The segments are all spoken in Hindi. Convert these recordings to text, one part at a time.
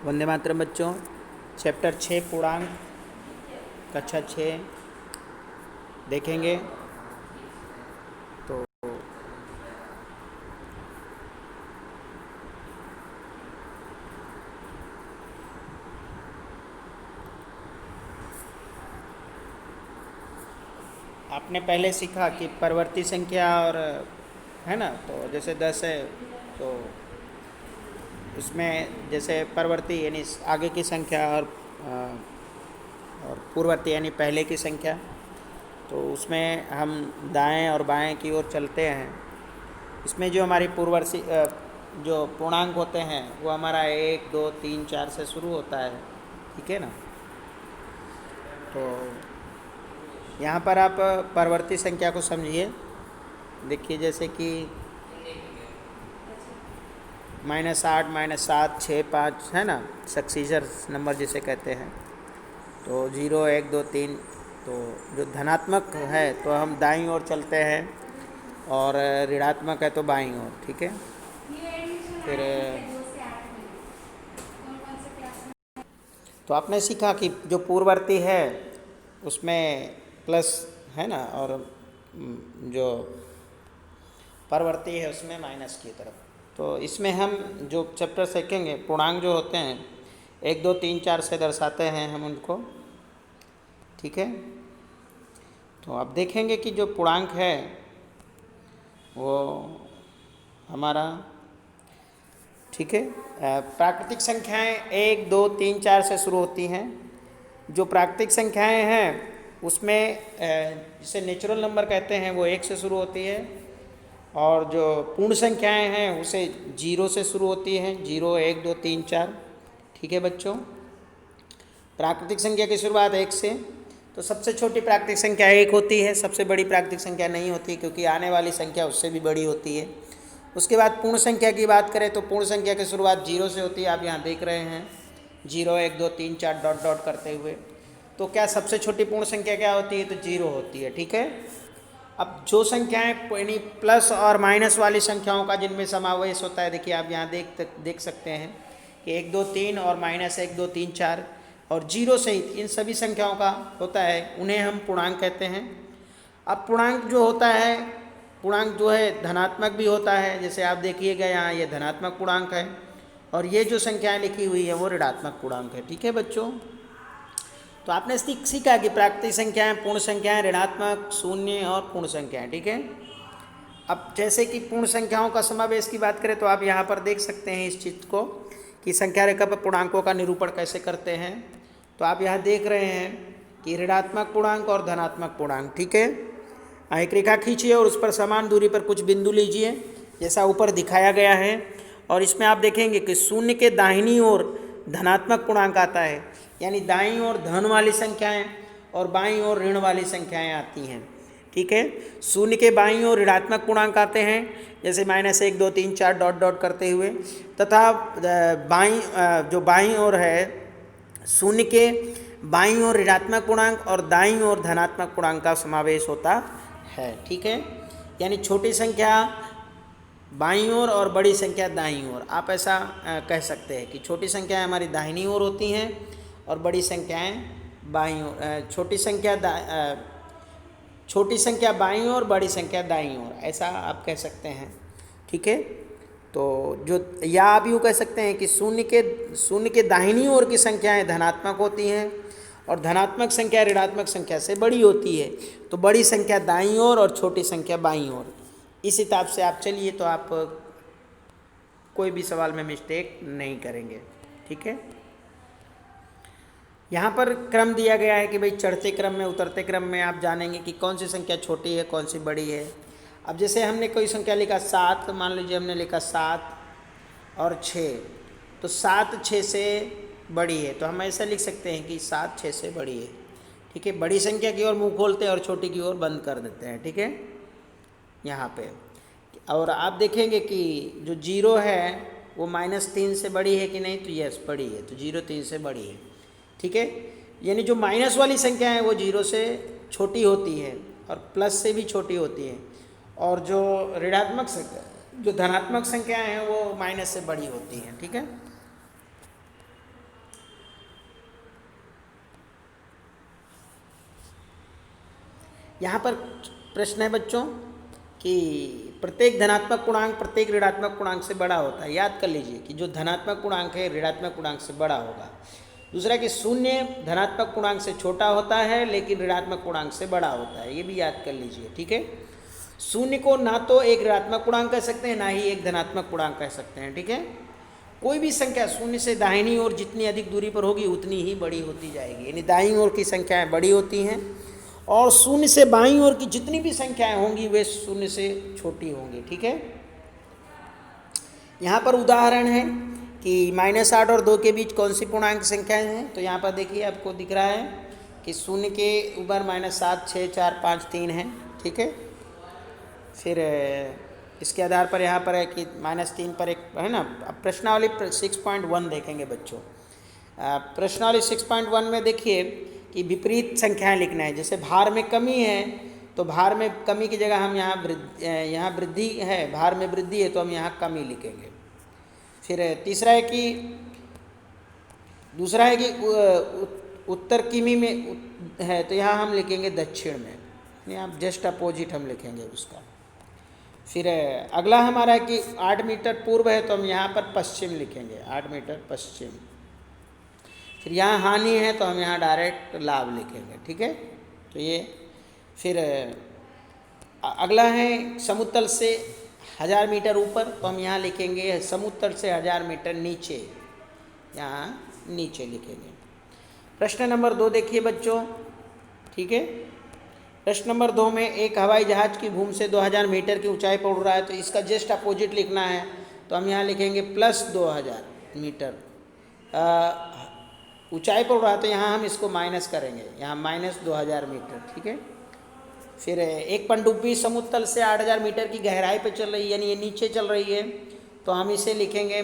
वंदे मातरम बच्चों। चैप्टर 6 पूर्णांक कक्षा 6 देखेंगे। तो आपने पहले सीखा कि परवर्ती संख्या और है ना, तो जैसे 10 है तो उसमें जैसे परवर्ती यानी आगे की संख्या और पूर्ववर्ती यानी पहले की संख्या, तो उसमें हम दाएं और बाएं की ओर चलते हैं। इसमें जो हमारी पूर्ववर्ती जो पूर्णांक होते हैं वो हमारा 1, 2, 3, 4 से शुरू होता है, ठीक है ना। तो यहाँ पर आप परवर्ती संख्या को समझिए। देखिए जैसे कि -8, -7, 6, 5 है ना, सक्सीजर नंबर जिसे कहते हैं। तो 0, 1, 2, 3, तो जो धनात्मक है तो हम दाईं ओर चलते हैं और ऋणात्मक है तो बाईं ओर, ठीक है। फिर तो आपने सीखा कि जो पूर्ववर्ती है उसमें प्लस है ना, और जो परवर्ती है उसमें माइनस की तरफ। तो इसमें हम जो चैप्टर सीखेंगे, पूर्णांक जो होते हैं 1, 2, 3, 4 से दर्शाते हैं हम उनको, ठीक है। तो आप देखेंगे कि जो पूर्णांक है वो हमारा, ठीक है, प्राकृतिक संख्याएं 1, 2, 3, 4 से शुरू होती हैं। जो प्राकृतिक संख्याएं हैं उसमें जिसे नेचुरल नंबर कहते हैं वो 1 से शुरू होती है, और जो पूर्ण संख्याएं हैं उसे 0 से शुरू होती हैं। 0, 1, 2, 3, 4, ठीक है बच्चों। प्राकृतिक संख्या की शुरुआत 1 से, तो सबसे छोटी प्राकृतिक संख्या 1 होती है, सबसे बड़ी प्राकृतिक संख्या नहीं होती क्योंकि आने वाली संख्या उससे भी बड़ी होती है। उसके बाद पूर्ण संख्या की बात करें तो पूर्ण संख्या की शुरुआत 0 से होती है। आप यहाँ देख रहे हैं 0, 1, 2, 3, 4 डॉट डॉट करते हुए। तो क्या सबसे छोटी पूर्ण संख्या क्या होती है? तो 0 होती है, ठीक है। अब जो संख्याएं यानी प्लस और माइनस वाली संख्याओं का जिनमें समावेश होता है, देखिए आप यहाँ देख सकते हैं कि 1, 2, 3 और -1, 2, 3, 4 और 0 सहित इन सभी संख्याओं का होता है, उन्हें हम पूर्णांक कहते हैं। अब पूर्णांक जो होता है, पूर्णांक जो है धनात्मक भी होता है, जैसे आप देखिएगा यहाँ ये धनात्मक पूर्णांक है, और ये जो संख्याएं लिखी हुई है वो ऋणात्मक पूर्णांक है, ठीक है बच्चों। तो आपने सीखा कि प्राकृतिक संख्याएं, पूर्ण संख्याएं, ऋणात्मक, शून्य और पूर्ण संख्याएं, ठीक है। अब जैसे कि पूर्ण संख्याओं का समावेश की बात करें तो आप यहाँ पर देख सकते हैं इस चित्र को कि संख्या रेखा पर पूर्णांकों का निरूपण कैसे करते हैं। तो आप यहाँ देख रहे हैं कि ऋणात्मक पूर्णांक और धनात्मक पूर्णांक, ठीक है। एक रेखा खींचिए और उस पर समान दूरी पर कुछ बिंदु लीजिए जैसा ऊपर दिखाया गया है, और इसमें आप देखेंगे कि शून्य के दाहिनी ओर धनात्मक पूर्णांक आता है, यानी दाईं ओर धन वाली संख्याएं और बाईं ओर ऋण वाली संख्याएं आती हैं, ठीक है। शून्य के बाईं ओर ऋणात्मक पूर्णांक आते हैं, जैसे -1, 2, 3, 4 डॉट डॉट करते हुए, तथा जो बाईं ओर है शून्य के बाईं ओर ऋणात्मक पूर्णांक और दाईं ओर धनात्मक पूर्णांक का समावेश होता है, ठीक है। यानी छोटी संख्या बाईं ओर और बड़ी संख्या दाईं ओर, आप ऐसा कह सकते हैं कि छोटी संख्याएं हमारी दाहिनी ओर होती हैं और बड़ी संख्याएं बाईं ओर, छोटी संख्या बाईं ओर, बड़ी संख्या दाईं ओर, ऐसा आप कह सकते हैं, ठीक है। तो जो, या आप यूँ कह सकते हैं कि शून्य के दाहिनी ओर की संख्याएं धनात्मक होती हैं और धनात्मक संख्या ऋणात्मक संख्या से बड़ी होती है, तो बड़ी संख्या दाईं ओर और छोटी संख्या बाईं ओर। इस हिसाब से आप चलिए तो आप कोई भी सवाल में मिस्टेक नहीं करेंगे, ठीक है। यहाँ पर क्रम दिया गया है कि भाई चढ़ते क्रम में उतरते क्रम में आप जानेंगे कि कौन सी संख्या छोटी है कौन सी बड़ी है। अब जैसे हमने कोई संख्या लिखा 7, मान लीजिए हमने लिखा 7 और 6, तो 7 6 से बड़ी है, तो हम ऐसा लिख सकते हैं कि 7 6 से बड़ी है, ठीक है। बड़ी संख्या की ओर मुंह खोलते हैं और छोटी की ओर बंद कर देते हैं, ठीक है, यहाँ पे। और आप देखेंगे कि जो 0 है वो -3 से बड़ी है कि नहीं, तो यस बड़ी है, तो 0 3 से बड़ी है, ठीक है। यानी जो माइनस वाली संख्या है वो 0 से छोटी होती है और प्लस से भी छोटी होती है, और जो ऋणात्मक संख्या, जो धनात्मक संख्याएं हैं वो माइनस से बड़ी होती हैं, ठीक है। यहाँ पर प्रश्न है बच्चों कि प्रत्येक धनात्मक पूर्णांक प्रत्येक ऋणात्मक पूर्णांक से बड़ा होता है। याद कर लीजिए कि जो धनात्मक पूर्णांक है ऋणात्मक पूर्णांक से बड़ा होगा। दूसरा कि शून्य धनात्मक पूर्णांक से छोटा होता है लेकिन ऋणात्मक पूर्णांक से बड़ा होता है, ये भी याद कर लीजिए, ठीक है। शून्य को ना तो एक ऋणात्मक पूर्णांक कह सकते हैं ना ही एक धनात्मक पूर्णांक कह सकते हैं, ठीक है। कोई भी संख्या शून्य से दाहिनी ओर जितनी अधिक दूरी पर होगी उतनी ही बड़ी होती जाएगी, यानी दाईं ओर की संख्याएं बड़ी होती हैं और शून्य से बाईं ओर की जितनी भी संख्याएं होंगी वे शून्य से छोटी होंगी, ठीक है। यहाँ पर उदाहरण है कि -8 और 2 के बीच कौन सी पूर्णांक संख्याएं हैं। तो यहाँ पर देखिए आपको दिख रहा है कि शून्य के ऊपर -7, 6, 4, 5, 3 है, ठीक है। फिर इसके आधार पर यहाँ पर है कि -3 पर एक है ना। अब प्रश्नावली 6.1 देखेंगे बच्चों। प्रश्नावली 6.1 में देखिए कि विपरीत संख्याएं लिखना है। जैसे भार में कमी है तो भार में कमी की जगह हम यहाँ वृद्धि है, भार में वृद्धि है तो हम यहाँ कमी लिखेंगे। फिर दूसरा है कि उत्तर किमी में है तो यहाँ हम लिखेंगे दक्षिण में, यानी आप जस्ट अपोजिट हम लिखेंगे उसका। फिर अगला हमारा है कि 8 मीटर पूर्व है तो हम यहाँ पर पश्चिम लिखेंगे, 8 मीटर पश्चिम। फिर यहाँ हानि है तो हम यहाँ डायरेक्ट लाभ लिखेंगे, ठीक है। तो ये फिर अगला है समुद्र से 1000 मीटर ऊपर तो हम यहाँ लिखेंगे समुद्र से 1000 मीटर नीचे, यहाँ नीचे लिखेंगे। प्रश्न नंबर 2 देखिए बच्चों, ठीक है। प्रश्न नंबर 2 में एक हवाई जहाज की भूमि से 2000 मीटर की ऊंचाई पर उड़ रहा है तो इसका जस्ट अपोजिट लिखना है तो हम यहाँ लिखेंगे +2000 मीटर। ऊंचाई पर उड़ रहा है तो यहाँ हम इसको माइनस करेंगे, यहाँ -2000 मीटर, ठीक है। फिर एक पनडुब्बी समुद्र तल से 8000 मीटर की गहराई पर चल रही है, यानी ये नीचे चल रही है तो हम इसे लिखेंगे ये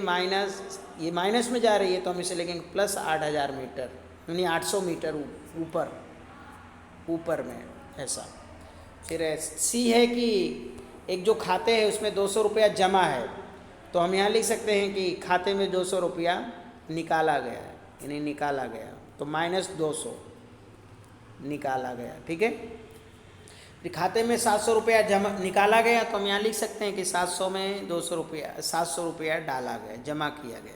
माइनस में जा रही है तो हम इसे लिखेंगे +8000 मीटर, यानी 800 मीटर ऊपर में, ऐसा। फिर सी है कि एक जो खाते हैं उसमें 200 रुपया जमा है तो हम यहाँ लिख सकते हैं कि खाते में 200 रुपया निकाला गया है, यानी निकाला गया तो -200 निकाला गया, ठीक है। फिर खाते में 700 रुपया जमा निकाला गया तो हम यहाँ लिख सकते हैं कि 700 में 700 रुपया डाला गया, जमा किया गया,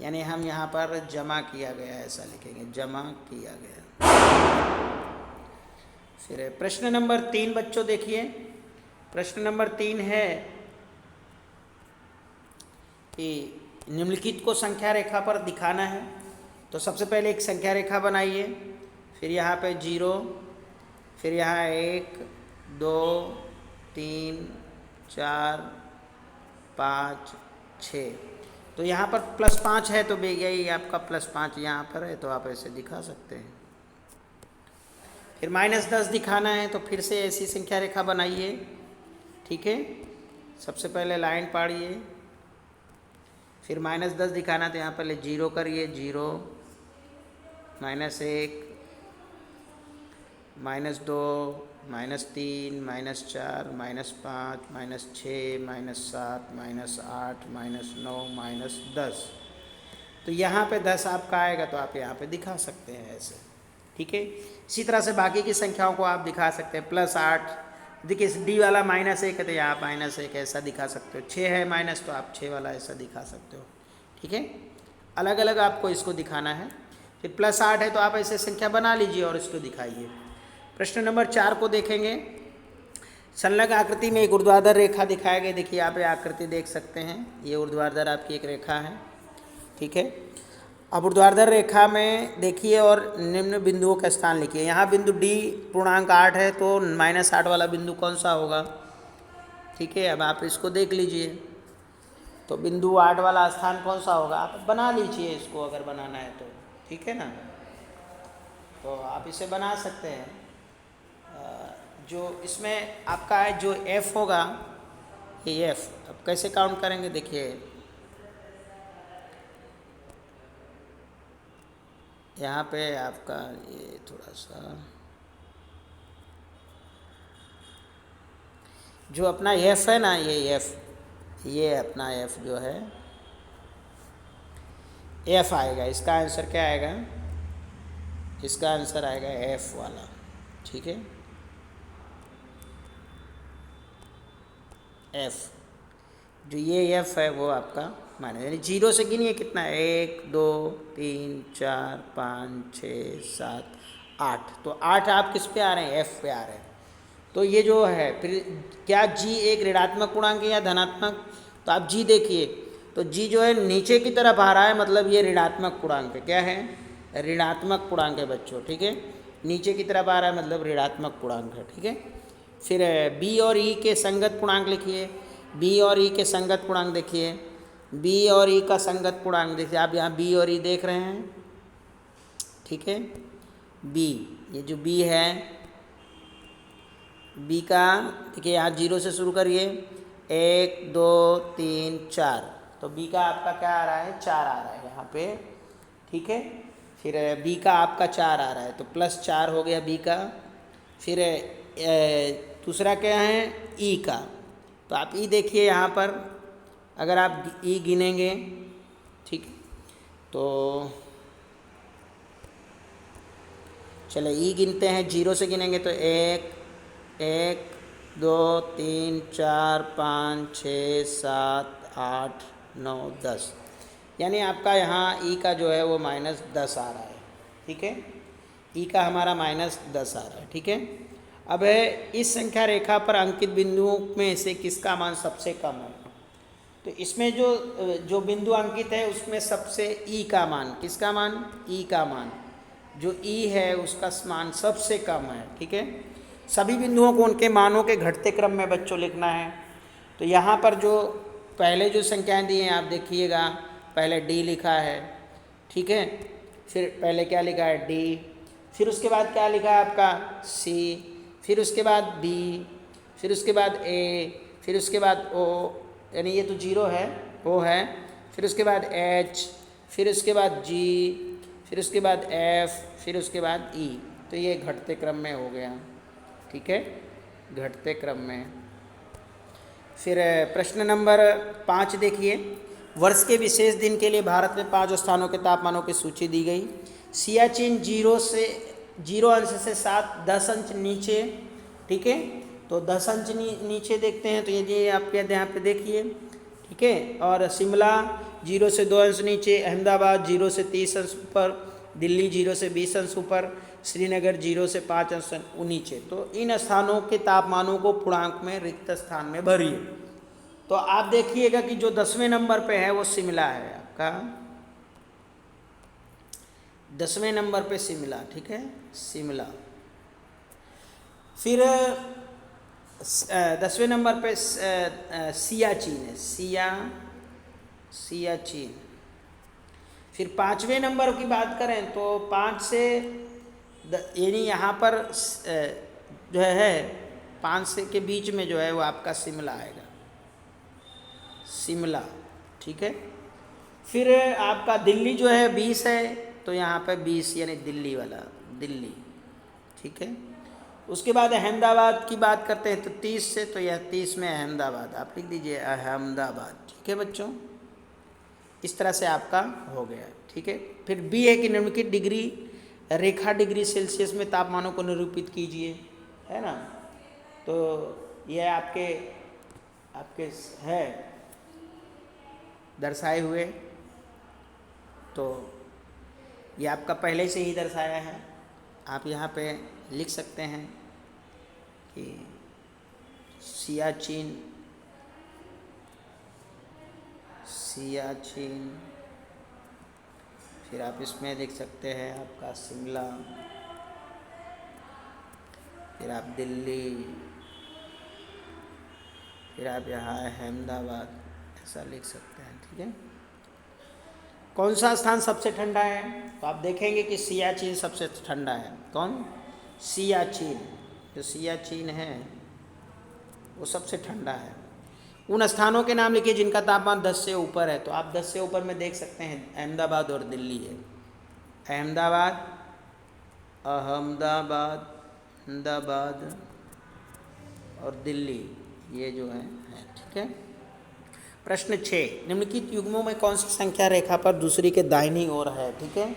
यानी हम यहाँ पर जमा किया गया ऐसा लिखेंगे, जमा किया गया। फिर प्रश्न नंबर 3 बच्चों देखिए। प्रश्न नंबर 3 है कि निम्नलिखित को संख्या रेखा पर दिखाना है। तो सबसे पहले एक संख्या रेखा बनाइए, फिर यहाँ पे 0, फिर यहाँ 1, 2, 3, 4, 5, 6। तो यहाँ पर +5 है तो यही आपका +5 यहाँ पर है तो आप ऐसे दिखा सकते हैं। फिर -10 दिखाना है तो फिर से ऐसी संख्या रेखा बनाइए, ठीक है। सबसे पहले लाइन पाड़िए, फिर -10 दिखाना तो यहाँ पहले 0 करिए, 0, -1, -2, -3, -4, -5, -6, -7, -8, -9, -10। तो यहाँ पे 10 आपका आएगा तो आप यहाँ पे दिखा सकते हैं ऐसे, ठीक है। इसी तरह से बाकी की संख्याओं को आप दिखा सकते हैं। +8 देखिए D वाला -1 है तो यहाँ -1 ऐसा दिखा सकते हो। 6 है माइनस तो आप 6 वाला ऐसा दिखा सकते हो, ठीक है। अलग अलग आपको इसको दिखाना है। फिर +8 है तो आप ऐसे संख्या बना लीजिए और इसको दिखाइए। प्रश्न नंबर 4 को देखेंगे। संलग्न आकृति में एक ऊर्ध्वाधर रेखा दिखाया गया, देखिए आप ये आकृति देख सकते हैं, ये ऊर्ध्वाधर आपकी एक रेखा है, ठीक है। अब ऊर्ध्वाधर रेखा में देखिए और निम्न बिंदुओं का स्थान लिखिए। यहाँ बिंदु D पूर्णांक 8 है तो -8 वाला बिंदु कौन सा होगा, ठीक है। अब आप इसको देख लीजिए तो बिंदु 8 वाला स्थान कौन सा होगा, आप बना लीजिए इसको अगर बनाना है तो, ठीक है ना। तो आप इसे बना सकते हैं। जो इसमें आपका है जो F होगा ये F, अब कैसे काउंट करेंगे देखिए। यहाँ पे आपका ये थोड़ा सा जो अपना F है ना, ये F, ये अपना F जो है F आएगा। इसका आंसर क्या आएगा, इसका आंसर आएगा F वाला, ठीक है। एफ, जो ये एफ है वो आपका माइनस, यानी 0 से गिनिए कितना है, 1 2 3 4 5 6 7 8, तो 8 आप किस पे आ रहे हैं, एफ पे आ रहे हैं। तो ये जो है फिर क्या जी एक ऋणात्मक पूर्णांक है या धनात्मक, तो आप जी देखिए, तो जी जो है नीचे की तरफ आ रहा है, मतलब ये ऋणात्मक पूर्णांक है। क्या है, ऋणात्मक पूर्णांक है बच्चों, ठीक है, नीचे की तरफ आ रहा है मतलब ऋणात्मक पूर्णांक है, ठीक है। फिर बी और ई के संगत पूर्णांक लिखिए, बी और ई के संगत पूर्णांक देखिए, बी और ई का संगत पूर्णांक देखिए, आप यहाँ बी और ई देख रहे हैं, ठीक है। बी, ये जो बी है, बी का देखिए यहाँ 0 से शुरू करिए, 1 2 3 4, तो बी का आपका क्या आ रहा है, 4 आ रहा है यहाँ पे, ठीक है। फिर बी का आपका 4 आ रहा है, तो +4 हो गया बी का। फिर दूसरा क्या है, ई का, तो आप ई देखिए यहाँ पर, अगर आप ई गिनेंगे, ठीक, तो चले ई गिनते हैं, 0 से गिनेंगे तो 1 1 2 3 4 5 6 7 8 9 10, यानी आपका यहाँ ई का जो है वो -10 आ रहा है, ठीक है। ई का हमारा -10 आ रहा है, ठीक है। अब है इस संख्या रेखा पर अंकित बिंदुओं में से किसका मान सबसे कम है, तो इसमें जो बिंदु अंकित है उसमें सबसे ई का मान, किसका मान, ई का मान, जो ई है उसका मान सबसे कम है, ठीक है। सभी बिंदुओं को उनके मानों के घटते क्रम में बच्चों लिखना है। तो यहाँ पर जो पहले जो संख्याएं दी हैं आप देखिएगा, पहले डी लिखा है, ठीक है, फिर पहले क्या लिखा है, डी, फिर उसके बाद क्या लिखा है आपका, सी, फिर उसके बाद बी, फिर उसके बाद ए, फिर उसके बाद ओ, यानी ये तो 0 है, ओ है, फिर उसके बाद एच, फिर उसके बाद जी, फिर उसके बाद एफ, फिर उसके बाद ई, तो ये घटते क्रम में हो गया, ठीक है, घटते क्रम में। फिर प्रश्न नंबर 5 देखिए, वर्ष के विशेष दिन के लिए भारत में 5 स्थानों के तापमानों की सूची दी गई। सियाचिन 0 अंश से 10 अंश नीचे, ठीक है, तो 10 अंश नीचे देखते हैं, तो ये आप यहाँ पे देखिए, ठीक है। और शिमला 0 से 2 अंश नीचे, अहमदाबाद 0 से 30 अंश ऊपर, दिल्ली 0 से 20 अंश ऊपर, श्रीनगर 0 से 5 अंश नीचे। तो इन स्थानों के तापमानों को पूर्णांक में रिक्त स्थान में भरिए। तो आप देखिएगा कि जो 10वें नंबर पे है वो शिमला है आपका, 10वें नंबर पे शिमला, ठीक है, शिमला। फिर 10वें नंबर पे सियाचिन है, सियाचिन। फिर 5वें नंबर की बात करें तो 5 से यानी यहाँ पर जो है 5 से के बीच में जो है वो आपका शिमला आएगा, शिमला, ठीक है। फिर आपका दिल्ली जो है 20 है, तो यहाँ पे 20 यानी दिल्ली वाला, दिल्ली, ठीक है। उसके बाद अहमदाबाद की बात करते हैं तो 30 से, तो यह 30 में अहमदाबाद, आप लिख दीजिए अहमदाबाद, ठीक है बच्चों, इस तरह से आपका हो गया, ठीक है। फिर बी है कि निम्नलिखित डिग्री रेखा डिग्री सेल्सियस में तापमानों को निरूपित कीजिए, है ना। तो यह आपके है दर्शाए हुए, तो ये आपका पहले से ही दर्शाया है, आप यहाँ पे लिख सकते हैं कि सियाचिन, फिर आप इसमें लिख सकते हैं आपका शिमला, फिर आप दिल्ली, फिर आप यहाँ अहमदाबाद, ऐसा लिख सकते हैं, ठीक है। कौन सा स्थान सबसे ठंडा है, तो आप देखेंगे कि सियाचिन सबसे ठंडा है। कौन, सियाचिन, जो सियाचिन है वो सबसे ठंडा है। उन स्थानों के नाम लिखिए जिनका तापमान 10 से ऊपर है, तो आप 10 से ऊपर में देख सकते हैं अहमदाबाद और दिल्ली है, अहमदाबाद और दिल्ली, ये जो है, ठीक है। प्रश्न 6, निम्नलिखित युग्मों में कौन सी संख्या रेखा पर दूसरी के दाहिनी ओर है, ठीक है।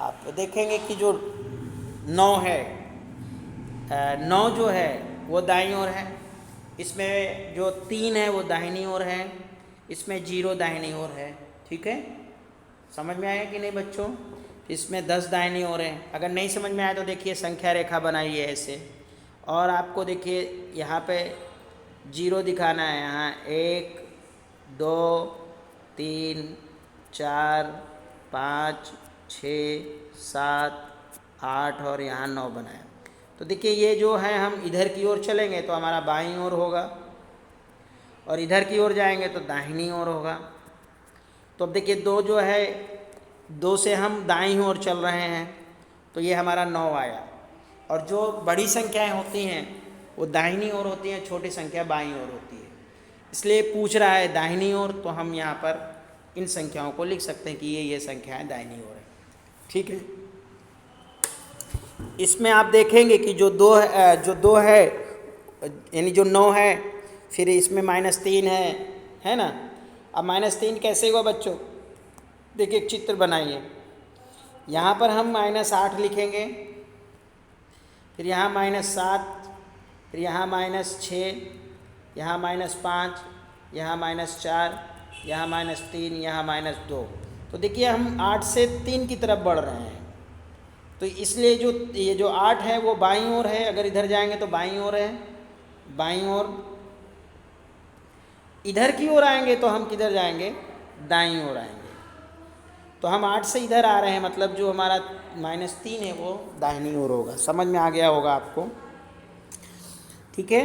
आप देखेंगे कि जो 9 है, 9 जो है वो दाईं ओर है, इसमें जो 3 है वो दाहिनी ओर है, इसमें 0 दाहिनी ओर है। ठीक है, समझ में आया कि नहीं बच्चों? इसमें 10 दाहिनी ओर है। अगर नहीं समझ में आया तो देखिए संख्या रेखा बनाइए ऐसे, और आपको देखिए यहाँ पे 0 दिखाना है। यहाँ 1 2 3 4 5 6 7 8 और यहाँ 9 बनाया। तो देखिए ये जो है, हम इधर की ओर चलेंगे तो हमारा बाईं ओर होगा, और इधर की ओर जाएंगे तो दाहिनी ओर होगा। तो अब देखिए 2 जो है, 2 से हम दाईं ओर चल रहे हैं तो ये हमारा 9 आया। और जो बड़ी संख्याएं होती हैं वो दाहिनी ओर होती हैं, छोटी संख्या बाईं ओर होती है। इसलिए पूछ रहा है दाहिनी ओर, तो हम यहाँ पर इन संख्याओं को लिख सकते हैं कि ये संख्याएं दाहिनी ओर है। ठीक है, इसमें आप देखेंगे कि जो 2 है यानी जो 9 है, फिर इसमें -3 है ना। अब -3 कैसे हुआ बच्चों? देखिए एक चित्र बनाइए। यहाँ पर हम -8 लिखेंगे, फिर यहाँ -7, फिर यहाँ -6, यहाँ -5, यहाँ -4, यहाँ -3, यहाँ -2। तो देखिए हम 8 से 3 की तरफ बढ़ रहे हैं। तो इसलिए ये जो 8 है वो बाईं ओर है। अगर इधर जाएंगे तो बाईं ओर है, बाईं ओर। इधर की ओर आएंगे तो हम किधर जाएंगे? दाईं ओर आएंगे। तो हम 8 से इधर आ रहे हैं, मतलब जो हमारा -3 है वो दाहिनी ओर होगा। समझ में आ गया होगा आपको? ठीक है,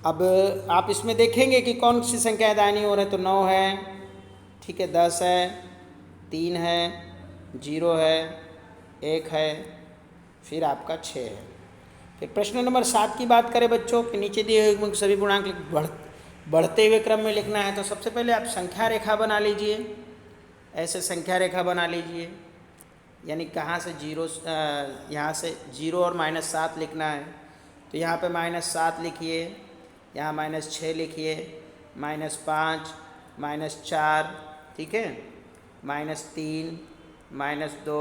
अब आप इसमें देखेंगे कि कौन सी संख्या दाहिनी ओर है। तो 9 है, ठीक है, 10 है, 3 है, 0 है, 1 है, फिर आपका 6 है। फिर प्रश्न नंबर 7 की बात करें बच्चों कि नीचे दिए हुए सभी पूर्णांक बढ़ते हुए क्रम में लिखना है। तो सबसे पहले आप संख्या रेखा बना लीजिए। ऐसे संख्या रेखा बना लीजिए, यानी कहाँ से 0, यहाँ से 0 और -7 लिखना है। तो यहाँ पे -7 लिखिए, यहाँ -6 लिखिए, -5, -4, ठीक है, -3, -2,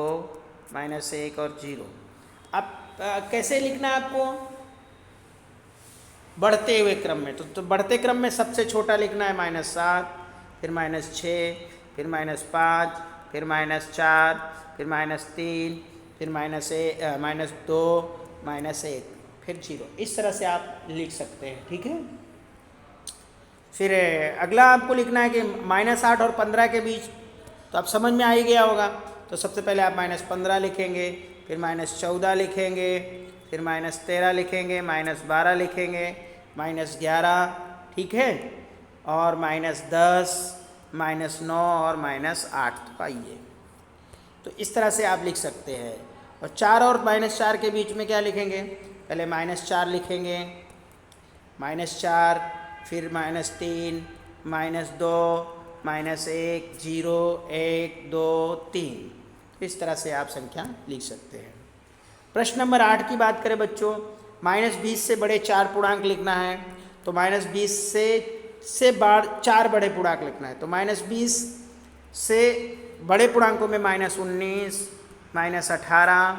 -1 और 0। अब कैसे लिखना है आपको? बढ़ते हुए क्रम में। तो बढ़ते क्रम में सबसे छोटा लिखना है -7, फिर -6, फिर -5, फिर -4, फिर -3, फिर -2, -1, फिर 0। इस तरह से आप लिख सकते हैं। ठीक है, फिर अगला आपको लिखना है कि -8 और 15 के बीच। तो आप समझ में आ ही गया होगा। तो सबसे पहले आप -15 लिखेंगे, फिर -14 लिखेंगे, फिर -13 लिखेंगे, -12 लिखेंगे, -11, ठीक है, और -10, -9 और -8 पाइए। तो इस तरह से आप लिख सकते हैं। और 4 और -4 के बीच में क्या लिखेंगे? पहले -4 लिखेंगे, -4, फिर -3, -2, -1, 0, 1, 2, 3। इस तरह से आप संख्या लिख सकते हैं। प्रश्न नंबर 8 की बात करें बच्चों, -20 से बड़े 4 पूर्णांक लिखना है। तो -20 से 4 बड़े पूर्णांक लिखना है। तो -20 से बड़े पूर्णांकों में -19, -18,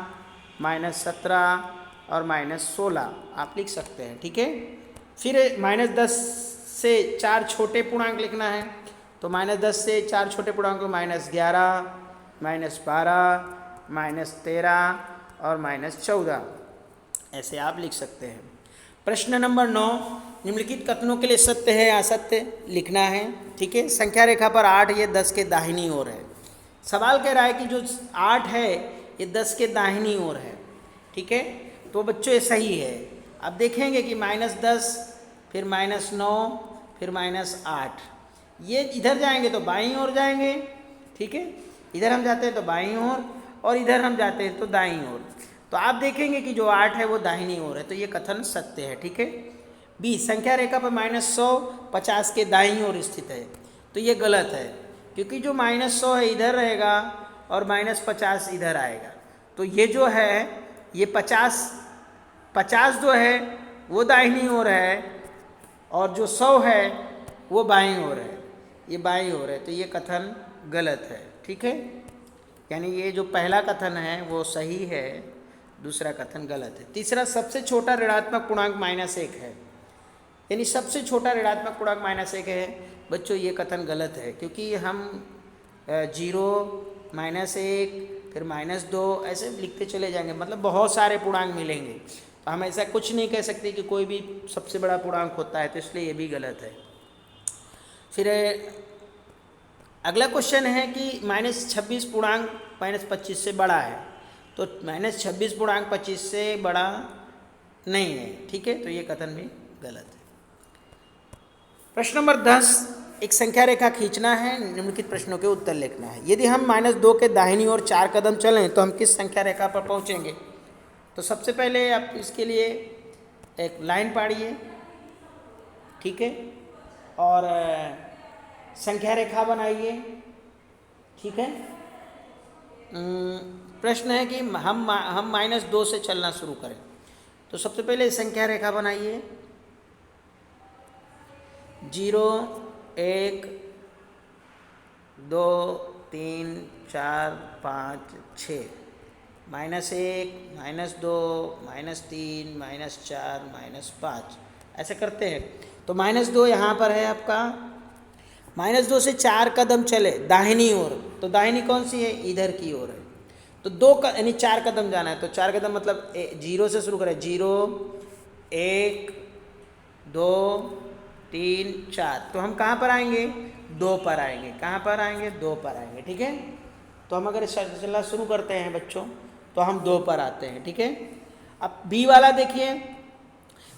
-17 और -16 आप लिख सकते हैं। ठीक है, फिर -10 से 4 छोटे पूर्णांक लिखना है। तो -10 से 4 छोटे पूर्णांकों -11, -12, -13 और -14 ऐसे आप लिख सकते हैं। प्रश्न नंबर 9, निम्नलिखित कथनों के लिए सत्य है या असत्य लिखना है। ठीक है, संख्या रेखा पर 8 ये 10 के दाहिनी ओर है। सवाल कह रहा है कि जो 8 है ये 10 के दाहिनी ओर है। ठीक है, तो बच्चों ये सही है। अब देखेंगे कि -10, फिर -9, फिर -8, ये इधर जाएंगे तो बाईं ओर जाएंगे। ठीक है, इधर हम जाते हैं तो बाईं ओर, और इधर हम जाते हैं तो दाईं ओर। तो आप देखेंगे कि जो 8 है वो दाहिनी ओर है। तो ये कथन सत्य है। ठीक है। बी, संख्या रेखा पर -100 50 के दाईं ओर स्थित है। तो ये गलत है, क्योंकि जो -100 है इधर रहेगा और -50 इधर आएगा। तो ये जो है ये 50 जो है वो दाहिनी ओर है, और जो 100 है वो बाईं ओर है। ये बाईं ओर है, तो ये कथन गलत है। ठीक है, यानी ये जो पहला कथन है वो सही है, दूसरा कथन गलत है। तीसरा, सबसे छोटा ऋणात्मक पूर्णांक -1 है। यानी सबसे छोटा ऋणात्मक पूर्णांक -1 है। बच्चों ये कथन गलत है, क्योंकि हम 0 -1 फिर -2 ऐसे लिखते चले जाएंगे, मतलब बहुत सारे पूर्णांक मिलेंगे। तो हम ऐसा कुछ नहीं कह सकते कि कोई भी सबसे बड़ा पूर्णांक होता है, तो इसलिए ये भी गलत है। फिर अगला क्वेश्चन है कि -26 पूर्णांक -25 से बड़ा है, तो -26 पूर्णांक 25 से बड़ा नहीं है, ठीक है, तो ये कथन भी गलत है। प्रश्न नंबर 10, एक संख्या रेखा खींचना है, निम्नलिखित प्रश्नों के उत्तर लिखना है। यदि हम -2 के दाहिनी ओर 4 कदम चलें तो हम किस संख्या रेखा पर पहुंचेंगे? तो सबसे पहले आप इसके लिए एक लाइन पाड़िए, ठीक है, और संख्या रेखा बनाइए, ठीक है। प्रश्न है कि हम -2 से चलना शुरू करें, तो सबसे पहले संख्या रेखा बनाइए। 0 1 2 3 4 5 6 -1 -2 -3 -4 -5 ऐसे करते हैं। तो -2 यहाँ पर है आपका। -2 से 4 कदम चले दाहिनी ओर, तो दाहिनी कौन सी है? इधर की ओर है। तो 2 यानी 4 कदम जाना है, तो 4 कदम मतलब 0 से शुरू करें। 0 1 2 3 4, तो हम कहाँ पर आएंगे? 2 पर आएंगे। कहाँ पर आएंगे? 2 पर आएंगे, ठीक है। तो हम अगर चलना शुरू करते हैं बच्चों, तो हम 2 पर आते हैं, ठीक है। अब बी वाला देखिए,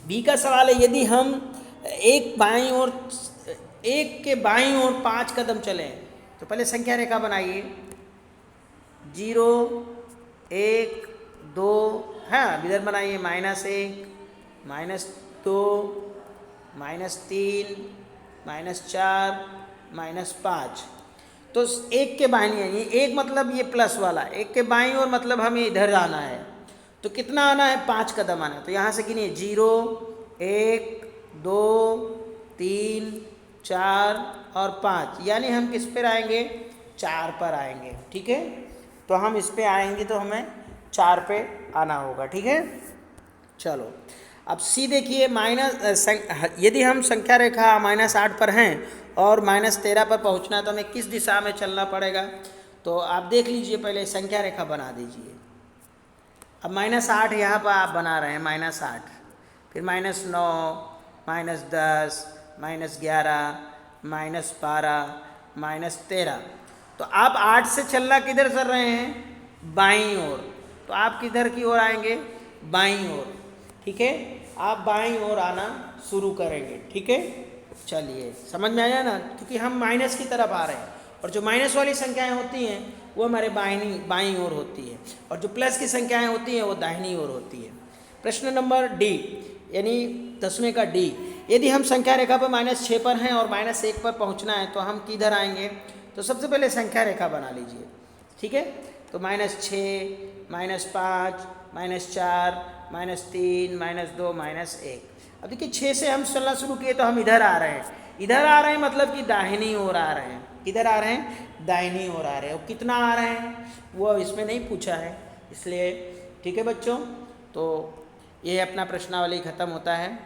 बी का सवाल है, यदि हम एक के बाईं ओर 5 कदम चलें, तो पहले संख्या रेखा बनाइए। 0 1 2, हाँ इधर बनाइए। -1 -2 -3 -4 -5, तो एक के बाईं है, ये एक मतलब ये प्लस वाला, एक के बाईं ओर मतलब हमें इधर आना है। तो कितना आना है? 5 कदम आना है। तो यहाँ से गिनिए 0 1 2 3 4 और 5, यानी हम किस पर आएंगे? 4 पर आएंगे, ठीक है। तो हम इस पे आएंगे, तो हमें 4 पे आना होगा, ठीक है। चलो अब सी देखिए, यदि हम संख्या रेखा -8 पर हैं और -13 पर पहुंचना है, तो हमें किस दिशा में चलना पड़ेगा? तो आप देख लीजिए, पहले संख्या रेखा बना दीजिए। अब -8 यहाँ पर आप बना रहे हैं, -8, फिर -9 -10 -11 -12 -13। तो आप 8 से चलना किधर कर रहे हैं? बाईं ओर। तो आप किधर की ओर आएंगे? बाईं ओर, ठीक है। आप बाईं ओर आना शुरू करेंगे, ठीक है। चलिए समझ में आया ना, क्योंकि हम माइनस की तरफ आ रहे हैं, और जो माइनस वाली संख्याएं होती हैं वो हमारे बाईं ओर होती है, और जो प्लस की संख्याएं होती हैं वो दाहिनी ओर होती है। प्रश्न नंबर डी, यानी 10वें का डी, यदि हम संख्या रेखा पर -6 पर हैं और -1 पर पहुंचना है, तो हम किधर आएंगे? तो सबसे पहले संख्या रेखा बना लीजिए, ठीक है। तो -6 -5 -4 -3 -2 -1। अब देखिए 6 से हम चलना शुरू किए, तो हम इधर आ रहे हैं। इधर आ रहे हैं मतलब कि दाहिनी ओर आ रहे हैं। किधर आ रहे हैं? दाहिनी ओर आ रहे हैं। और कितना आ रहे हैं वो इसमें नहीं पूछा है, इसलिए ठीक है बच्चों। तो ये अपना प्रश्नावली खत्म होता है।